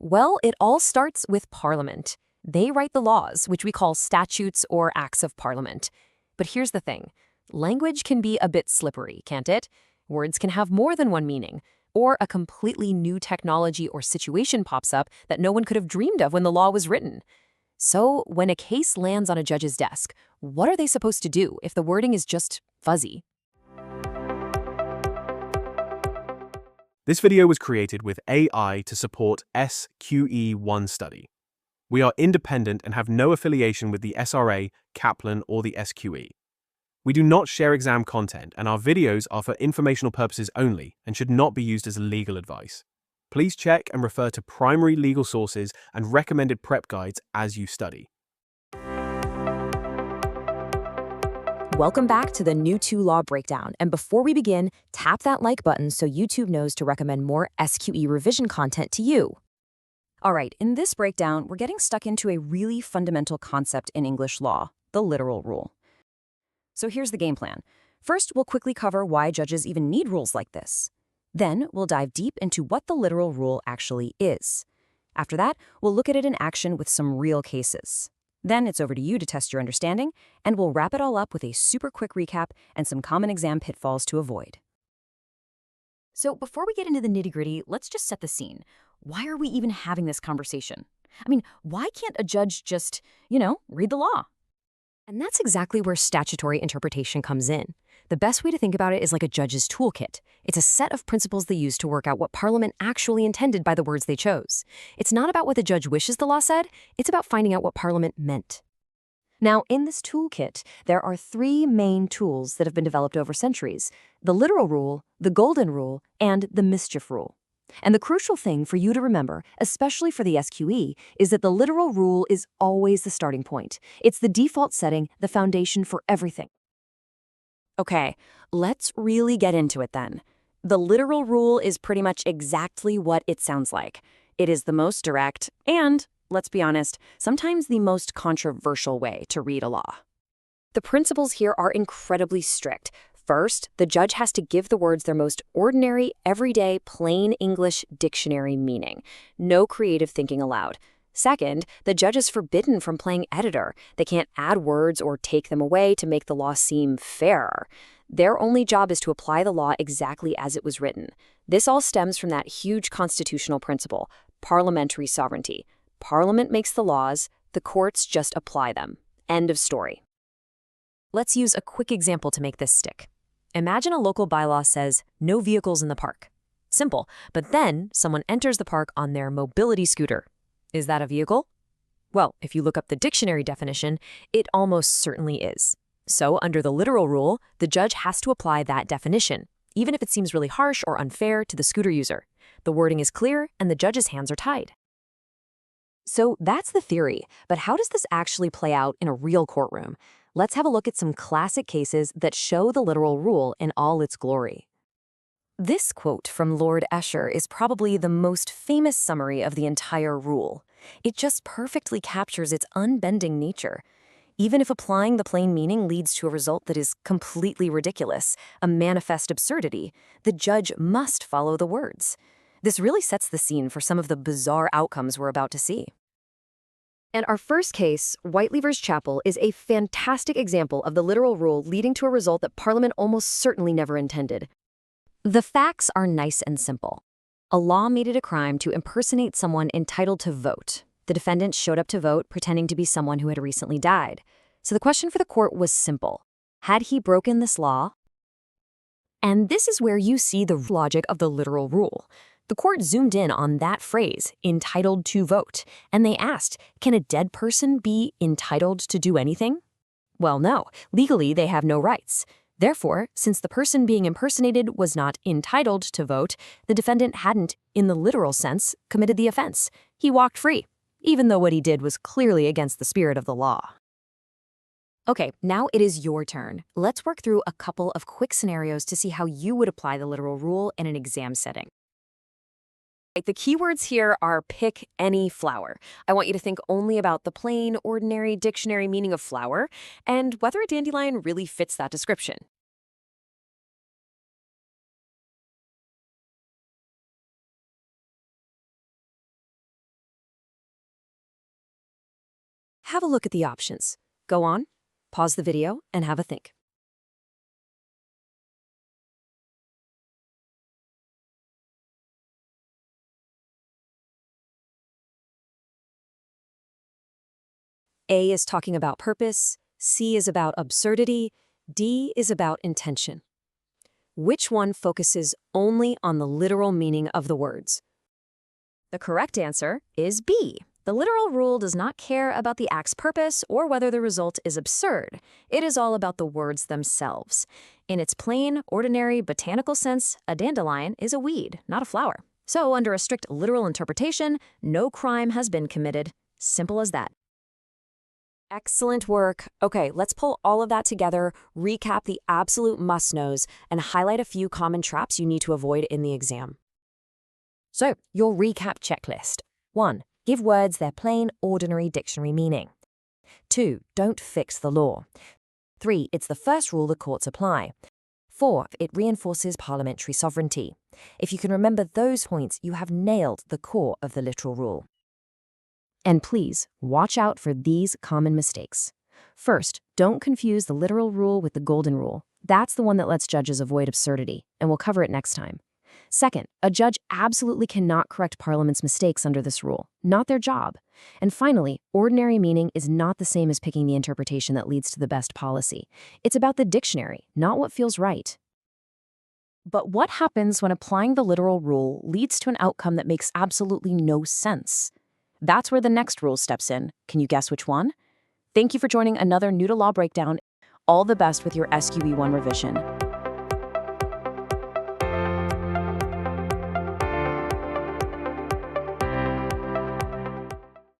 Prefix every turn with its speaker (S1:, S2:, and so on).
S1: Well, it all starts with Parliament. They write the laws, which we call statutes or acts of Parliament. But here's the thing. Language can be a bit slippery, can't it? Words can have more than one meaning, or a completely new technology or situation pops up that no one could have dreamed of when the law was written. So, when a case lands on a judge's desk, what are they supposed to do if the wording is just fuzzy?
S2: This video was created with AI to support SQE1 study. We are independent and have no affiliation with the SRA, Kaplan, or the SQE. We do not share exam content, and our videos are for informational purposes only and should not be used as legal advice. Please check and refer to primary legal sources and recommended prep guides as you study.
S1: Welcome back to the New 2 Law Breakdown. And before we begin, tap that like button so YouTube knows to recommend more SQE revision content to you. All right, in this breakdown, we're getting stuck into a really fundamental concept in English law, the literal rule. So here's the game plan. First, we'll quickly cover why judges even need rules like this. Then, we'll dive deep into what the literal rule actually is. After that, we'll look at it in action with some real cases. Then it's over to you to test your understanding, and we'll wrap it all up with a super quick recap and some common exam pitfalls to avoid. So before we get into the nitty-gritty, let's just set the scene. Why are we even having this conversation? I mean, why can't a judge just, read the law? And that's exactly where statutory interpretation comes in. The best way to think about it is like a judge's toolkit. It's a set of principles they use to work out what Parliament actually intended by the words they chose. It's not about what the judge wishes the law said, it's about finding out what Parliament meant. Now, in this toolkit, there are three main tools that have been developed over centuries: the literal rule, the golden rule, and the mischief rule. And the crucial thing for you to remember, especially for the SQE, is that the literal rule is always the starting point. It's the default setting, the foundation for everything. Okay, let's really get into it then. The literal rule is pretty much exactly what it sounds like. It is the most direct and, let's be honest, sometimes the most controversial way to read a law. The principles here are incredibly strict. First, the judge has to give the words their most ordinary, everyday, plain English dictionary meaning. No creative thinking allowed. Second, the judge is forbidden from playing editor. They can't add words or take them away to make the law seem fairer. Their only job is to apply the law exactly as it was written. This all stems from that huge constitutional principle, parliamentary sovereignty. Parliament makes the laws, the courts just apply them. End of story. Let's use a quick example to make this stick. Imagine a local bylaw says, no vehicles in the park. Simple, but then someone enters the park on their mobility scooter. Is that a vehicle? Well, if you look up the dictionary definition, it almost certainly is. So, under the literal rule, the judge has to apply that definition, even if it seems really harsh or unfair to the scooter user. The wording is clear, and the judge's hands are tied. So that's the theory, but how does this actually play out in a real courtroom? Let's have a look at some classic cases that show the literal rule in all its glory. This quote from Lord Esher is probably the most famous summary of the entire rule. It just perfectly captures its unbending nature. Even if applying the plain meaning leads to a result that is completely ridiculous, a manifest absurdity, the judge must follow the words. This really sets the scene for some of the bizarre outcomes we're about to see. And our first case, Whiteley v. Chappell, is a fantastic example of the literal rule leading to a result that Parliament almost certainly never intended. The facts are nice and simple. A law made it a crime to impersonate someone entitled to vote. The defendant showed up to vote pretending to be someone who had recently died. So the question for the court was simple. Had he broken this law? And this is where you see the logic of the literal rule. The court zoomed in on that phrase, entitled to vote, and they asked, can a dead person be entitled to do anything? Well, no. Legally, they have no rights. Therefore, since the person being impersonated was not entitled to vote, the defendant hadn't, in the literal sense, committed the offense. He walked free, even though what he did was clearly against the spirit of the law. Okay, now it is your turn. Let's work through a couple of quick scenarios to see how you would apply the literal rule in an exam setting. The keywords here are pick any flower. I want you to think only about the plain, ordinary dictionary meaning of flower and whether a dandelion really fits that description. Have a look at the options. Go on, pause the video, and have a think. A is talking about purpose, C is about absurdity, D is about intention. Which one focuses only on the literal meaning of the words?
S3: The correct answer is B. The literal rule does not care about the act's purpose or whether the result is absurd. It is all about the words themselves. In its plain, ordinary, botanical sense, a dandelion is a weed, not a flower. So, under a strict literal interpretation, no crime has been committed. Simple as that.
S1: Excellent work. Okay, let's pull all of that together, recap the absolute must-knows, and highlight a few common traps you need to avoid in the exam. So, your recap checklist. 1. Give words their plain, ordinary dictionary meaning. 2. Don't fix the law. 3. It's the first rule the courts apply. 4. It reinforces parliamentary sovereignty. If you can remember those points, you have nailed the core of the literal rule. And please, watch out for these common mistakes. First, don't confuse the literal rule with the golden rule. That's the one that lets judges avoid absurdity, and we'll cover it next time. Second, a judge absolutely cannot correct Parliament's mistakes under this rule, not their job. And finally, ordinary meaning is not the same as picking the interpretation that leads to the best policy. It's about the dictionary, not what feels right. But what happens when applying the literal rule leads to an outcome that makes absolutely no sense? That's where the next rule steps in. Can you guess which one? Thank you for joining another New to Law Breakdown. All the best with your SQE1 revision.